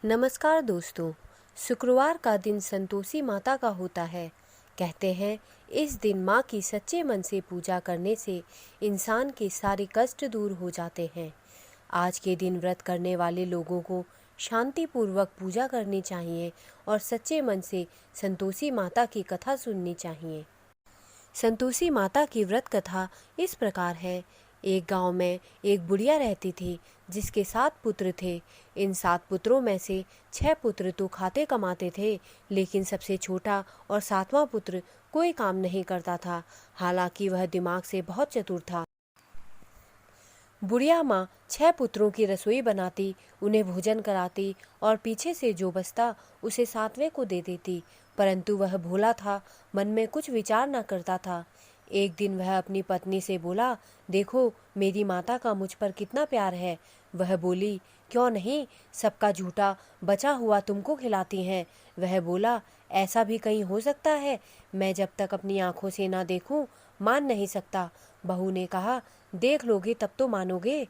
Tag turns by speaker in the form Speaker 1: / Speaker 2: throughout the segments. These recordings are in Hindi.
Speaker 1: नमस्कार दोस्तों। शुक्रवार का दिन संतोषी माता का होता है। कहते हैं इस दिन माँ की सच्चे मन से पूजा करने से इंसान के सारे कष्ट दूर हो जाते हैं। आज के दिन व्रत करने वाले लोगों को शांतिपूर्वक पूजा करनी चाहिए और सच्चे मन से संतोषी माता की कथा सुननी चाहिए। संतोषी माता की व्रत कथा इस प्रकार है। एक गांव में एक बुढ़िया रहती थी जिसके 7 पुत्र थे। इन 7 पुत्रों में से 6 पुत्र तो खाते कमाते थे, लेकिन सबसे छोटा और 7वां पुत्र कोई काम नहीं करता था। हालांकि वह दिमाग से बहुत चतुर था। बुढ़िया माँ 6 पुत्रों की रसोई बनाती, उन्हें भोजन कराती और पीछे से जो बचता उसे 7वें को दे देती। परंतु वह भोला था, मन में कुछ विचार न करता था। एक दिन वह अपनी पत्नी से बोला, देखो मेरी माता का मुझ पर कितना प्यार है। वह बोली, क्यों नहीं, सबका झूठा बचा हुआ तुमको खिलाती हैं। वह बोला, ऐसा भी कहीं हो सकता है? मैं जब तक अपनी आंखों से ना देखूं मान नहीं सकता। बहू ने कहा, देख लोगे तब तो मानोगे।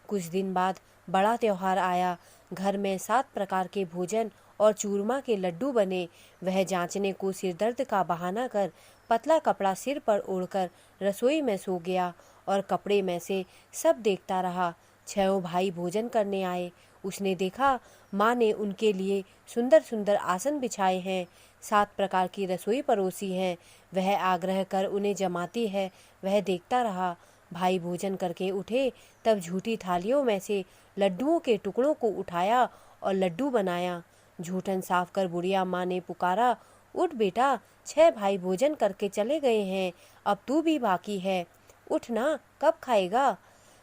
Speaker 1: कुछ दिन बाद बड़ा त्योहार आया। घर में 7 प्रकार के भोजन और चूरमा के लड्डू बने। वह जांचने को सिरदर्द का बहाना कर पतला कपड़ा सिर पर ओढ़कर रसोई में सो गया और कपड़े में से सब देखता रहा। 6 भाई भोजन करने आए। उसने देखा माँ ने उनके लिए सुंदर सुंदर आसन बिछाए हैं, 7 प्रकार की रसोई परोसी है। वह आग्रह कर उन्हें जमाती है। वह देखता रहा। भाई भोजन करके उठे तब झूठी थालियों में से लड्डुओं के टुकड़ों को उठाया और लड्डू बनाया। झूठन साफ कर बुढ़िया माँ ने पुकारा, उठ बेटा, 6 भाई भोजन करके चले गए हैं, अब तू भी बाकी है, उठ ना, कब खाएगा?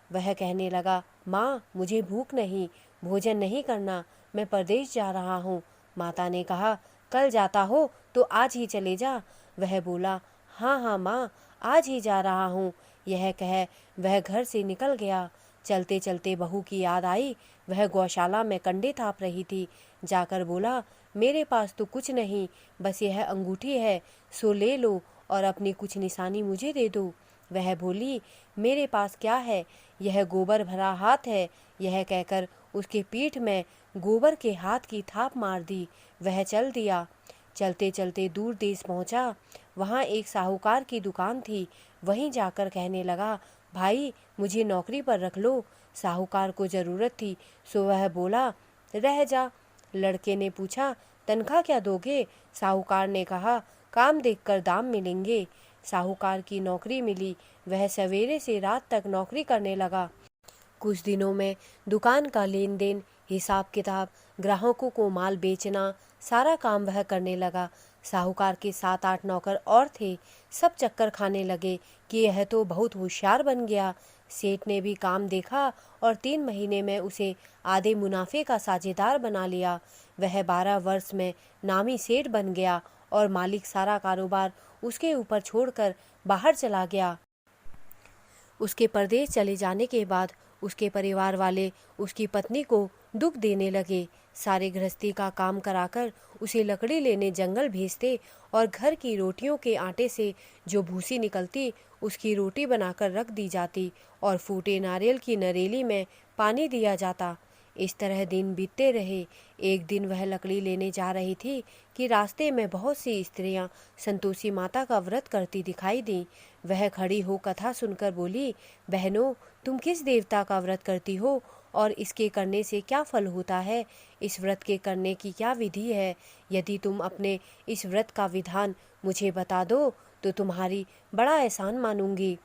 Speaker 1: वह कहने लगा, माँ मुझे भूख नहीं, भोजन नहीं करना, मैं परदेश जा रहा हूँ। माता ने कहा, कल जाता हो तो आज ही चले जा। वह बोला, हाँ हाँ माँ, आज ही जा रहा हूँ। यह कह वह घर से निकल गया। चलते चलते बहू की याद आई। वह गौशाला में कंडे थाप रही थी। जाकर बोला, मेरे पास तो कुछ नहीं, बस यह अंगूठी है, सो ले लो और अपनी कुछ निशानी मुझे दे दो। वह बोली, मेरे पास क्या है, यह गोबर भरा हाथ है। यह कहकर उसके पीठ में गोबर के हाथ की थाप मार दी। वह चल दिया। चलते चलते दूर देश पहुंचा। वहां एक साहूकार की दुकान थी। वहीं जाकर कहने लगा, भाई मुझे नौकरी पर रख लो। साहूकार को जरूरत थी, सो वह बोला, रह जा। लड़के ने पूछा, तनख्वाह क्या दोगे? साहूकार ने कहा, काम देखकर दाम मिलेंगे। साहूकार की नौकरी मिली। वह सवेरे से रात तक नौकरी करने लगा। कुछ दिनों में दुकान का लेन देन, हिसाब किताब, ग्राहकों को माल बेचना, सारा काम वह करने लगा। साहूकार के 7-8 नौकर और थे। सब चक्कर खाने लगे कि यह तो बहुत होशियार बन गया। सेठ ने भी काम देखा और 3 महीने में उसे आधे मुनाफे का साझेदार बना लिया। वह 12 वर्ष में नामी सेठ बन गया और मालिक सारा कारोबार उसके ऊपर छोड़कर बाहर चला गया। उसके परदेश चले जाने के बाद उसके परिवार वाले उसकी पत्नी को दुख देने लगे। सारे गृहस्थी का काम कराकर उसे लकड़ी लेने जंगल भेजते और घर की रोटियों के आटे से जो भूसी निकलती उसकी रोटी बनाकर रख दी जाती और फूटे नारियल की नरेली में पानी दिया जाता। इस तरह दिन बीतते रहे। एक दिन वह लकड़ी लेने जा रही थी कि रास्ते में बहुत सी स्त्रियां संतोषी माता का व्रत करती दिखाई दी। वह खड़ी हो कथा सुनकर बोली, बहनों, तुम किस देवता का व्रत करती हो और इसके करने से क्या फल होता है? इस व्रत के करने की क्या विधि है? यदि तुम अपने इस व्रत का विधान मुझे बता दो तो तुम्हारी बड़ा एहसान मानूंगी।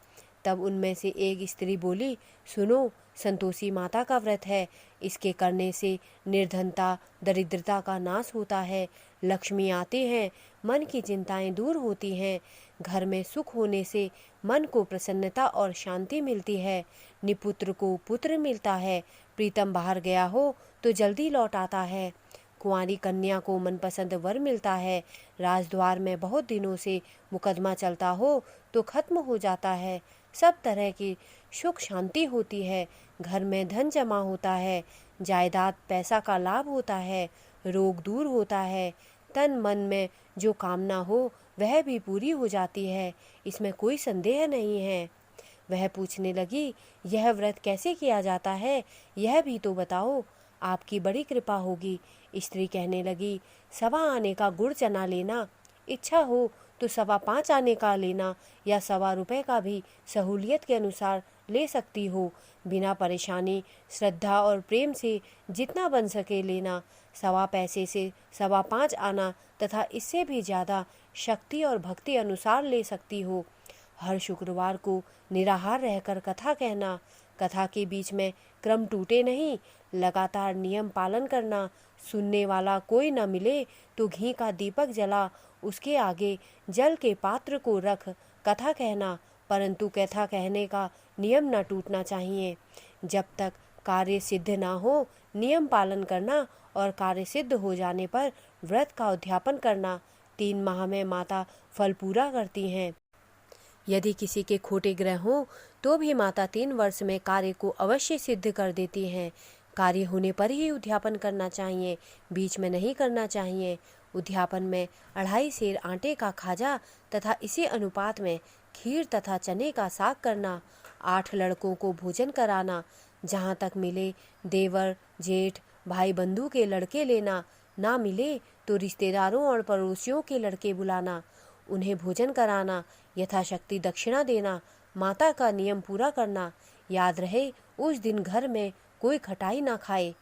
Speaker 1: तब उनमें से एक स्त्री बोली, सुनो, संतोषी माता का व्रत है। इसके करने से निर्धनता, दरिद्रता का नाश होता है, लक्ष्मी आती हैं, मन की चिंताएं दूर होती हैं, घर में सुख होने से मन को प्रसन्नता और शांति मिलती है, निपुत्र को पुत्र मिलता है, प्रीतम बाहर गया हो तो जल्दी लौट आता है, कुंवारी कन्या को मनपसंद वर मिलता है, राजद्वार में बहुत दिनों से मुकदमा चलता हो तो खत्म हो जाता है, सब तरह की सुख शांति होती है, घर में धन जमा होता है, जायदाद पैसा का लाभ होता है, रोग दूर होता है, तन मन में जो कामना हो वह भी पूरी हो जाती है, इसमें कोई संदेह नहीं है। वह पूछने लगी, यह व्रत कैसे किया जाता है, यह भी तो बताओ। आपकी बड़ी कृपा होगी। स्त्री कहने लगी, 1.25 आने का गुड़ चना लेना, इच्छा हो तो 5.25 आने का लेना, या 1.25 रुपये का भी सहूलियत के अनुसार ले सकती हो। बिना परेशानी, श्रद्धा और प्रेम से जितना बन सके लेना। 1.25 पैसे से 5.25 आना तथा इससे भी ज़्यादा शक्ति और भक्ति अनुसार ले सकती हो। हर शुक्रवार को निराहार रहकर कथा कहना। कथा के बीच में क्रम टूटे नहीं, लगातार नियम पालन करना। सुनने वाला कोई न मिले तो घी का दीपक जला उसके आगे जल के पात्र को रख कथा कहना, परंतु कथा कहने का नियम न टूटना चाहिए। जब तक कार्य सिद्ध ना हो नियम पालन करना, और कार्य सिद्ध हो जाने पर व्रत का उद्यापन करना। 3 माह में माता फल पूरा करती हैं। यदि किसी के खोटे ग्रह हों तो भी माता 3 वर्ष में कार्य को अवश्य सिद्ध कर देती हैं। कार्य होने पर ही उद्यापन करना चाहिए, बीच में नहीं करना चाहिए। उद्यापन में 2.5 सेर आटे का खाजा तथा इसी अनुपात में खीर तथा चने का साग करना। 8 लड़कों को भोजन कराना। जहाँ तक मिले देवर, जेठ, भाई बंधु के लड़के लेना, ना मिले तो रिश्तेदारों और पड़ोसियों के लड़के बुलाना, उन्हें भोजन कराना, यथाशक्ति दक्षिणा देना, माता का नियम पूरा करना। याद रहे उस दिन घर में कोई खटाई ना खाए।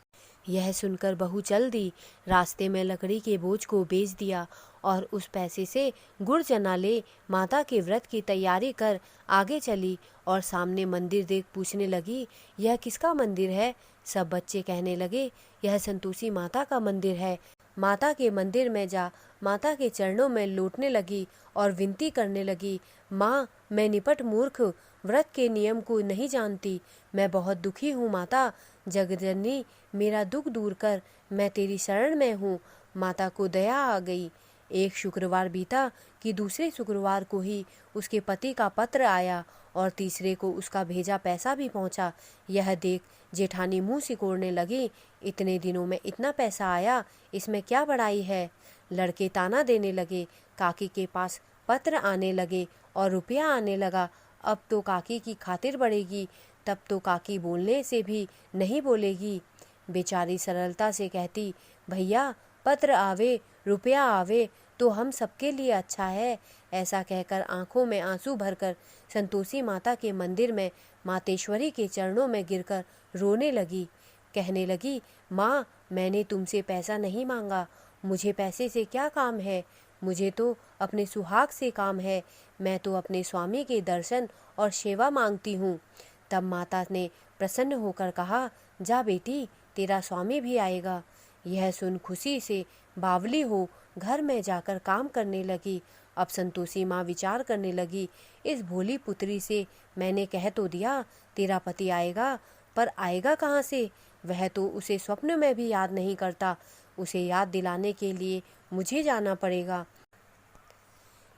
Speaker 1: यह सुनकर बहू चल दी। रास्ते में लकड़ी के बोझ को बेच दिया और उस पैसे से गुड़ चना ले माता के व्रत की तैयारी कर आगे चली और सामने मंदिर देख पूछने लगी, यह किसका मंदिर है? सब बच्चे कहने लगे, यह संतोषी माता का मंदिर है। माता के मंदिर में जा माता के चरणों में लौटने लगी और विनती करने लगी, माँ मैं निपट मूर्ख, व्रत के नियम को नहीं जानती, मैं बहुत दुखी हूँ माता, जगजननी मेरा दुख दूर कर, मैं तेरी शरण में हूँ। माता को दया आ गई। एक शुक्रवार बीता कि दूसरे शुक्रवार को ही उसके पति का पत्र आया और तीसरे को उसका भेजा पैसा भी पहुंचा। यह देख जेठानी मुंह सिकोड़ने लगी, इतने दिनों में इतना पैसा आया, इसमें क्या बड़ाई है। लड़के ताना देने लगे, काकी के पास पत्र आने लगे और रुपया आने लगा। अब तो काकी की खातिर बढ़ेगी, तब तो काकी बोलने से भी नहीं बोलेगी। बेचारी सरलता से कहती, भैया पत्र आवे रुपया आवे तो हम सबके लिए अच्छा है। ऐसा कहकर आंखों में आंसू भरकर संतोषी माता के मंदिर में मातेश्वरी के चरणों में गिरकर रोने लगी। कहने लगी, माँ मैंने तुमसे पैसा नहीं मांगा, मुझे पैसे से क्या काम है, मुझे तो अपने सुहाग से काम है, मैं तो अपने स्वामी के दर्शन और सेवा मांगती हूँ। तब माता ने प्रसन्न होकर कहा, जा बेटी तेरा स्वामी भी आएगा। यह सुन खुशी से बावली हो घर में जाकर काम करने लगी। अब संतोषी माँ विचार करने लगी, इस भोली पुत्री से मैंने कह तो दिया तेरा पति आएगा, पर आएगा कहाँ से? वह तो उसे स्वप्न में भी याद नहीं करता, उसे याद दिलाने के लिए मुझे जाना पड़ेगा।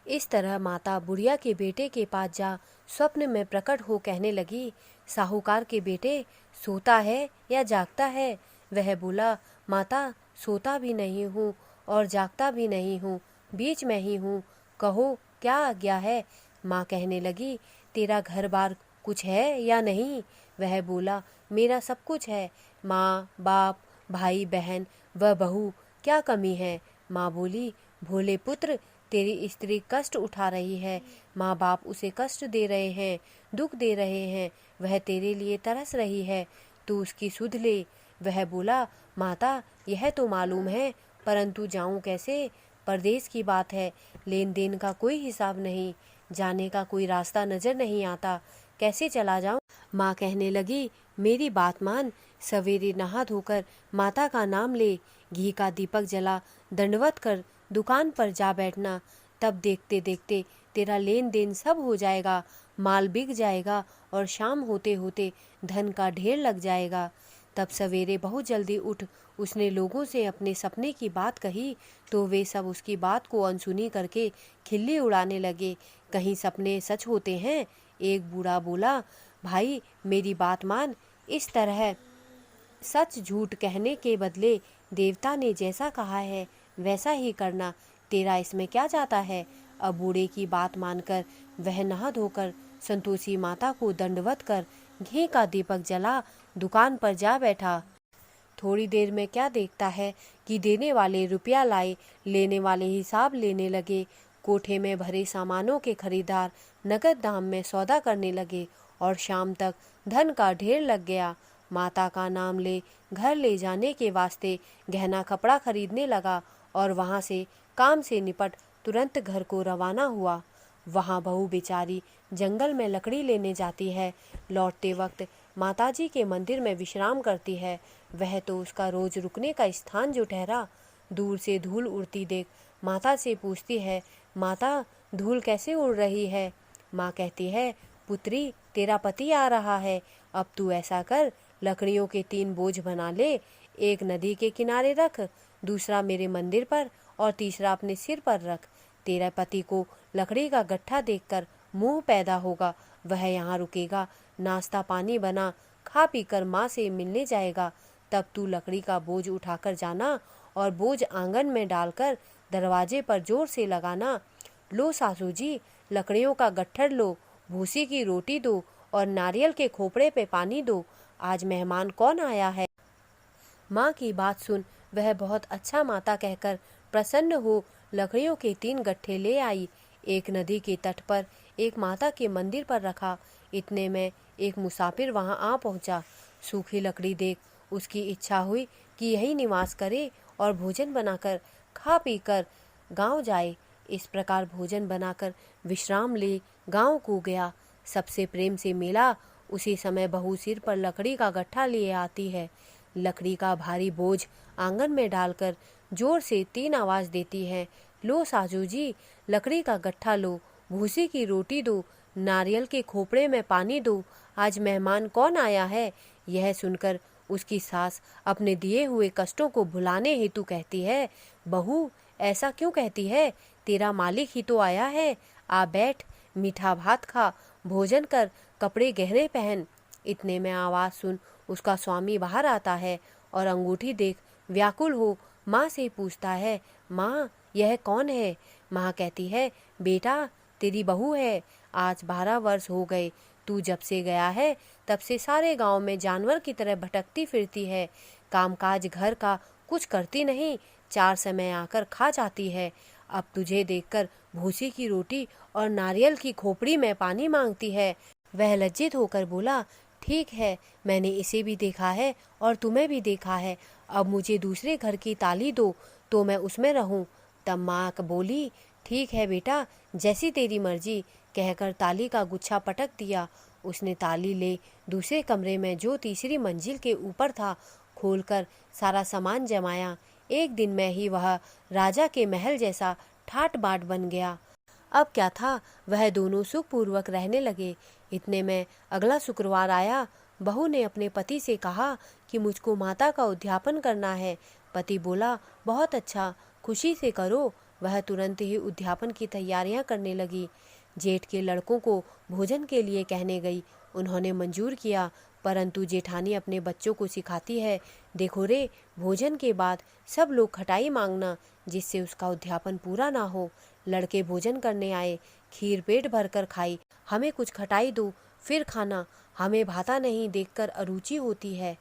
Speaker 1: इस तरह माता बुढ़िया के बेटे के पास जा स्वप्न में प्रकट हो कहने लगी, साहूकार के बेटे सोता है या जागता है? वह बोला, माता सोता भी नहीं हूँ और जागता भी नहीं हूँ, बीच में ही हूँ, कहो क्या आज्ञा है? माँ कहने लगी, तेरा घर बार कुछ है या नहीं? वह बोला, मेरा सब कुछ है, माँ बाप भाई बहन व बहू, क्या कमी है? माँ बोली, भोले पुत्र तेरी स्त्री कष्ट उठा रही है, माँ बाप उसे कष्ट दे रहे हैं, दुख दे रहे हैं, वह तेरे लिए तरस रही है, तू उसकी सुध ले। वह बोला, माता यह तो मालूम है, परंतु जाऊं कैसे? परदेश की बात है, लेन देन का कोई हिसाब नहीं, जाने का कोई रास्ता नजर नहीं आता, कैसे चला जाऊं? माँ कहने लगी, मेरी बात मान, सवेरे नहा धोकर माता का नाम ले, घी का दीपक जला दंडवत कर दुकान पर जा बैठना, तब देखते देखते तेरा लेन देन सब हो जाएगा, माल बिक जाएगा और शाम होते होते धन का ढेर लग जाएगा। तब सवेरे बहुत जल्दी उठ उसने लोगों से अपने सपने की बात कही, तो वे सब उसकी बात को अनसुनी करके खिल्ली उड़ाने लगे, कहीं सपने सच होते हैं। एक बूढ़ा बोला, भाई मेरी बात मान, इस तरह सच झूठ कहने के बदले देवता ने जैसा कहा है वैसा ही करना, तेरा इसमें क्या जाता है? अब बूढ़े की बात मानकर वह नहा धोकर संतोषी माता को दंडवत कर घी का दीपक जला दुकान पर जा बैठा। थोड़ी देर में क्या देखता है कि देने वाले रुपया लाए, लेने वाले हिसाब लेने लगे। कोठे में भरे सामानों के खरीदार नगद दाम में सौदा करने लगे और शाम तक धन का ढेर लग गया। माता का नाम ले घर ले जाने के वास्ते गहना कपड़ा खरीदने लगा और वहाँ से काम से निपट तुरंत घर को रवाना हुआ। वहाँ बहू बेचारी जंगल में लकड़ी लेने जाती है। लौटते वक्त माताजी के मंदिर में विश्राम करती है। वह तो उसका रोज रुकने का स्थान जो ठहरा। दूर से धूल उड़ती देख माता से पूछती है, माता धूल कैसे उड़ रही है? माँ कहती है, पुत्री तेरा पति आ रहा है। अब तू ऐसा कर, लकड़ियों के 3 बोझ बना ले। एक नदी के किनारे रख, दूसरा मेरे मंदिर पर और तीसरा अपने सिर पर रख। तेरे पति को लकड़ी का गट्ठा देखकर मुंह पैदा होगा। वह यहाँ रुकेगा, नाश्ता पानी बना खा पी कर माँ से मिलने जाएगा। तब तू लकड़ी का बोझ उठाकर जाना और बोझ आंगन में डालकर दरवाजे पर जोर से लगाना। लो सासू जी, लकड़ियों का गट्ठर लो, भूसी की रोटी दो और नारियल के खोपड़े पे पानी दो। आज मेहमान कौन आया है? माँ की बात सुन वह बहुत अच्छा माता कहकर प्रसन्न हो लकड़ियों के 3 गट्ठे ले आई। एक नदी के तट पर एक माता के मंदिर पर रखा। इतने में एक मुसाफिर वहां आ पहुंचा। सूखी लकड़ी देख उसकी इच्छा हुई कि यही निवास करे और भोजन बनाकर खा पी कर गांव जाए। इस प्रकार भोजन बनाकर विश्राम ले गांव को गया। सबसे प्रेम से मिला। उसी समय बहू सिर पर लकड़ी का गट्ठा लिए आती है। लकड़ी का भारी बोझ आंगन में डालकर जोर से 3 आवाज देती है, लो सासू जी, लकड़ी का गट्ठा लो, भूसी की रोटी दो, नारियल के खोपड़े में पानी दो। आज मेहमान कौन आया है? यह सुनकर उसकी सास अपने दिए हुए कष्टों को भुलाने हेतु कहती है, बहू ऐसा क्यों कहती है? तेरा मालिक ही तो आया है। आ बैठ, मीठा भात खा, भोजन कर, कपड़े गहरे पहन। इतने में आवाज सुन उसका स्वामी बाहर आता है और अंगूठी देख व्याकुल हो माँ से पूछता है, माँ यह कौन है? माँ कहती है, बेटा तेरी बहू है। आज 12 वर्ष हो गए। तू जब से गया है तब से सारे गांव में जानवर की तरह भटकती फिरती है। कामकाज घर का कुछ करती नहीं, 4 समय आकर खा जाती है। अब तुझे देखकर भूसी की रोटी और नारियल की खोपड़ी में पानी मांगती है। वह लज्जित होकर बोला, ठीक है, मैंने इसे भी देखा है और तुम्हें भी देखा है। अब मुझे दूसरे घर की ताली दो तो मैं उसमें रहूं। तब माँ बोली, ठीक है बेटा, जैसी तेरी मर्जी, कहकर ताली का गुच्छा पटक दिया। उसने ताली ले दूसरे कमरे में जो तीसरी मंजिल के ऊपर था खोलकर सारा सामान जमाया। एक दिन में ही वह राजा के महल जैसा ठाट बाट बन गया। अब क्या था, वह दोनों सुखपूर्वक रहने लगे। इतने में अगला शुक्रवार आया। बहू ने अपने पति से कहा कि मुझको माता का उद्यापन करना है। पति बोला, बहुत अच्छा, खुशी से करो। वह तुरंत ही उद्यापन की तैयारियां करने लगी। जेठ के लड़कों को भोजन के लिए कहने गई। उन्होंने मंजूर किया, परंतु जेठानी अपने बच्चों को सिखाती है, देखो रे, भोजन के बाद सब लोग खटाई मांगना, जिससे उसका उद्यापन पूरा ना हो। लड़के भोजन करने आए, खीर पेट भर कर खाई। हमें कुछ खटाई दो, फिर खाना, हमें भाता नहीं देखकर अरुचि होती है।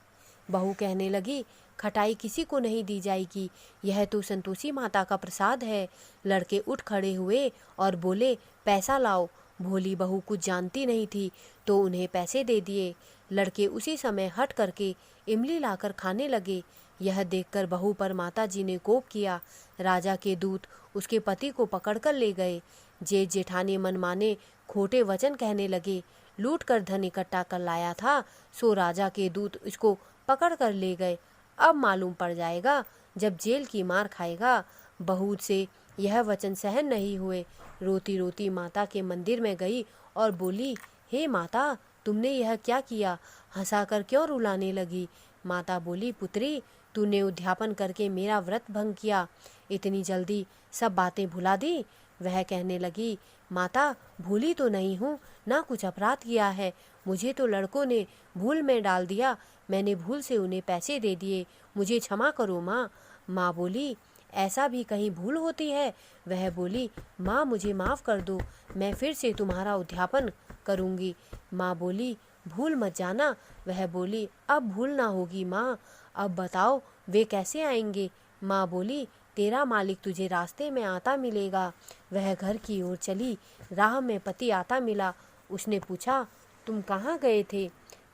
Speaker 1: बहू कहने लगी, खटाई किसी को नहीं दी जाएगी, यह तो संतोषी माता का प्रसाद है। लड़के उठ खड़े हुए और बोले, पैसा लाओ। भोली बहू कुछ जानती नहीं थी तो उन्हें पैसे दे दिए। लड़के उसी समय हट करके इमली लाकर खाने लगे। यह देखकर बहू पर माताजी ने कोप किया। राजा के दूत उसके पति को पकड़कर ले गए। जेठ जेठानी मनमाने खोटे वचन कहने लगे। लूट कर धन इकट्ठा कर लाया था, सो राजा के दूत इसको पकड़ कर ले गए। अब मालूम पड़ जाएगा जब जेल की मार खाएगा। बहू से यह वचन सहन नहीं हुए। रोती रोती माता के मंदिर में गई और बोली, हे माता, तुमने यह क्या किया? हंसाकर क्यों रुलाने लगी? माता बोली, पुत्री, तूने उद्यापन करके मेरा व्रत भंग किया, इतनी जल्दी सब बातें भुला दी। वह कहने लगी, माता, भूली तो नहीं हूँ, ना कुछ अपराध किया है। मुझे तो लड़कों ने भूल में डाल दिया, मैंने भूल से उन्हें पैसे दे दिए, मुझे क्षमा करो माँ। माँ बोली, ऐसा भी कहीं भूल होती है? वह बोली, माँ मुझे माफ़ कर दो, मैं फिर से तुम्हारा उद्यापन करूँगी। माँ बोली, भूल मत जाना। वह बोली, अब भूल ना होगी माँ, अब बताओ वे कैसे आएंगे? माँ बोली, तेरा मालिक तुझे रास्ते में आता मिलेगा। वह घर की ओर चली। राह में पति आता मिला। उसने पूछा, तुम कहाँ गए थे?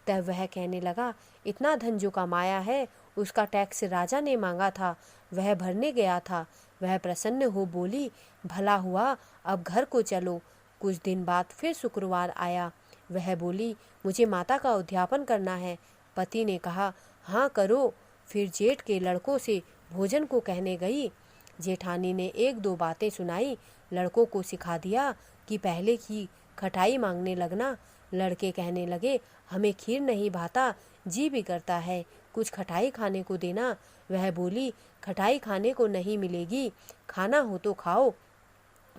Speaker 1: तब वह कहने लगा, इतना धन जो कमाया है उसका टैक्स राजा ने मांगा था, वह भरने गया था। वह प्रसन्न हो बोली, भला हुआ, अब घर को चलो। कुछ दिन बाद फिर शुक्रवार आया। वह बोली, मुझे माता का उद्यापन करना है। पति ने कहा, हाँ करो। फिर जेठ के लड़कों से भोजन को कहने गई। जेठानी ने एक दो बातें सुनाई। लड़कों को सिखा दिया कि पहले ही खटाई मांगने लगना। लड़के कहने लगे, हमें खीर नहीं भाता, जी भी करता है, कुछ खटाई खाने को देना। वह बोली, खटाई खाने को नहीं मिलेगी, खाना हो तो खाओ।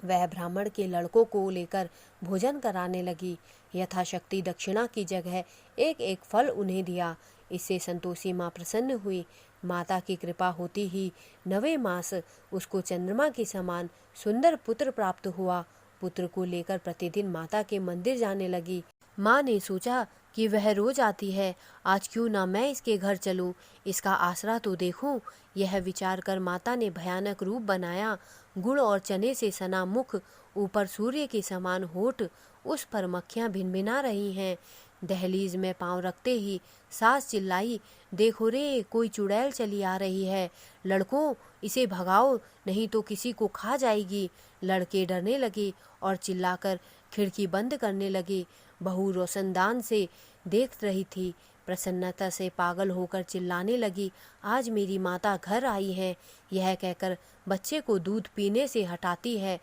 Speaker 1: वह ब्राह्मण के लड़कों को लेकर भोजन कराने लगी। यथाशक्ति दक्षिणा की जगह एक एक फल उन्हें दिया। इससे संतोषी माँ प्रसन्न हुई। माता की कृपा होती ही 9वें मास उसको चंद्रमा के समान सुंदर पुत्र प्राप्त हुआ। पुत्र को लेकर प्रतिदिन माता के मंदिर जाने लगी। माँ ने सोचा कि वह रोज आती है, आज क्यों ना मैं इसके घर चलूं, इसका आसरा तो देखूं। यह विचार कर माता ने भयानक रूप बनाया। गुड़ और चने से सना मुख, ऊपर सूर्य के समान होठ, उस पर मक्खियां भिनभिना रही हैं। दहलीज में पांव रखते ही सास चिल्लाई, देखो रे, कोई चुड़ैल चली आ रही है, लड़कों इसे भगाओ नहीं तो किसी को खा जाएगी। लड़के डरने लगे और चिल्लाकर खिड़की बंद करने लगे। बहू रोशनदान से देख रही थी। प्रसन्नता से पागल होकर चिल्लाने लगी, आज मेरी माता घर आई है। यह कहकर बच्चे को दूध पीने से हटाती है।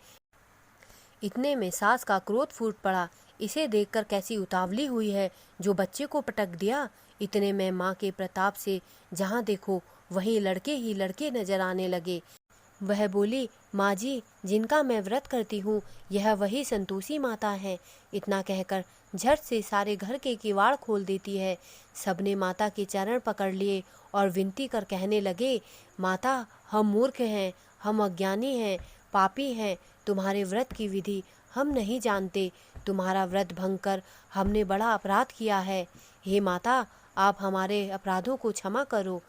Speaker 1: इतने में सास का क्रोध फूट पड़ा। इसे देखकर कैसी उतावली हुई है, जो बच्चे को पटक दिया। इतने में माँ के प्रताप से जहाँ देखो वहीं लड़के ही लड़के नजर आने लगे। वह बोली, माँ जी, जिनका मैं व्रत करती हूँ यह वही संतोषी माता है। इतना कहकर झट से सारे घर के किवाड़ खोल देती है। सबने माता के चरण पकड़ लिए और विनती कर कहने लगे, माता, हम मूर्ख हैं, हम अज्ञानी हैं, पापी हैं, तुम्हारे व्रत की विधि हम नहीं जानते। तुम्हारा व्रत भंग कर हमने बड़ा अपराध किया है। हे माता, आप हमारे अपराधों को क्षमा करो।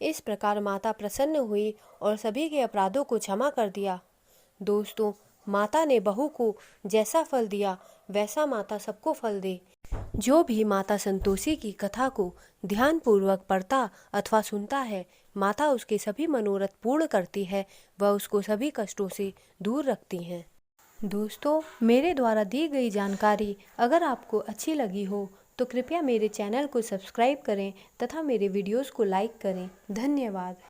Speaker 1: इस प्रकार माता प्रसन्न हुई और सभी के अपराधों को क्षमा कर दिया। दोस्तों, माता ने बहू को जैसा फल दिया वैसा माता सबको फल दे। जो भी माता संतोषी की कथा को ध्यानपूर्वक पढ़ता अथवा सुनता है, माता उसके सभी मनोरथ पूर्ण करती है व उसको सभी कष्टों से दूर रखती हैं। दोस्तों, मेरे द्वारा दी गई जानकारी अगर आपको अच्छी लगी हो तो कृपया मेरे चैनल को सब्सक्राइब करें तथा मेरे वीडियोस को लाइक करें। धन्यवाद।